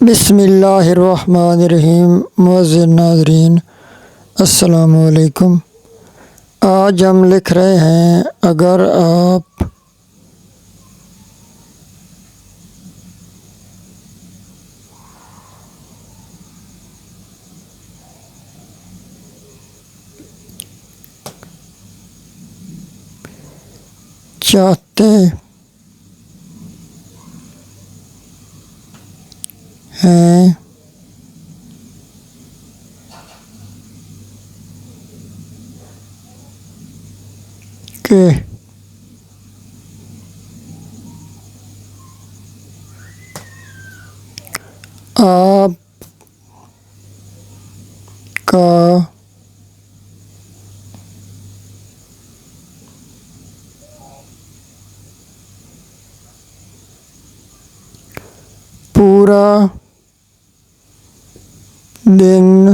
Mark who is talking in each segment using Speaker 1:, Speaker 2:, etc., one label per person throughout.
Speaker 1: بسم اللہ الرحمن الرحیم۔ معزز ناظرین السلام علیکم۔ آج ہم لکھ رہے ہیں اگر آپ چاہتے ہیں کہ آپ کا پورا دن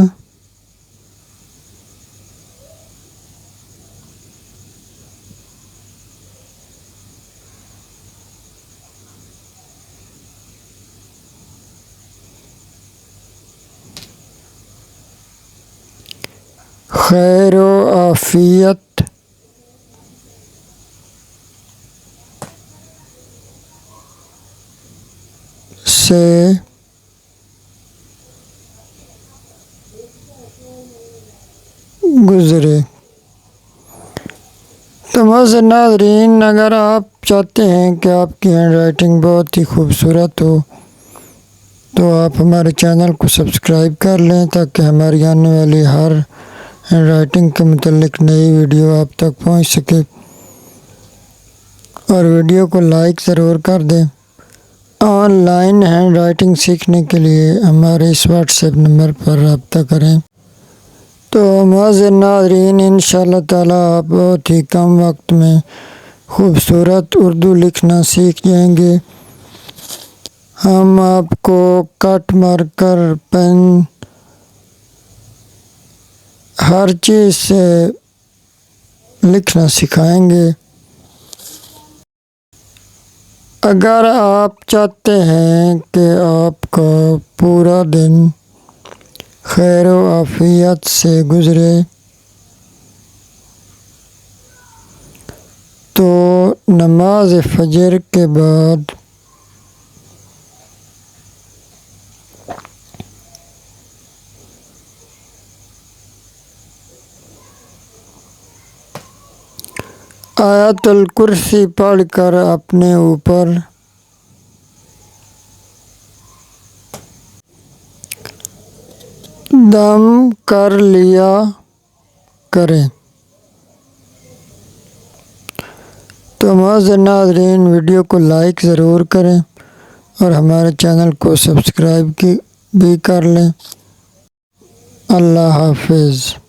Speaker 1: خیر و عافیت سے گزرے۔ تو معزز ناظرین، اگر آپ چاہتے ہیں کہ آپ کی ہینڈ رائٹنگ بہت ہی خوبصورت ہو تو آپ ہمارے چینل کو سبسکرائب کر لیں تاکہ ہماری آنے والی ہر ہینڈ رائٹنگ کے متعلق نئی ویڈیو آپ تک پہنچ سکے، اور ویڈیو کو لائک ضرور کر دیں۔ آن لائن ہینڈ رائٹنگ سیکھنے کے لیے ہمارے اس واٹس ایپ نمبر پر رابطہ کریں۔ تو معزز ناظرین، انشاءاللہ تعالیٰ آپ بہت ہی کم وقت میں خوبصورت اردو لکھنا سیکھ جائیں گے۔ ہم آپ کو کٹ مارکر، پین، ہر چیز سے لکھنا سکھائیں گے۔ اگر آپ چاہتے ہیں کہ آپ کا پورا دن خیر و عافیت سے گزرے تو نماز فجر کے بعد آیت الکرسی پڑھ کر اپنے اوپر دم کر لیا کریں۔ تو معزز ناظرین، ویڈیو کو لائک ضرور کریں اور ہمارے چینل کو سبسکرائب بھی کر لیں۔ اللہ حافظ۔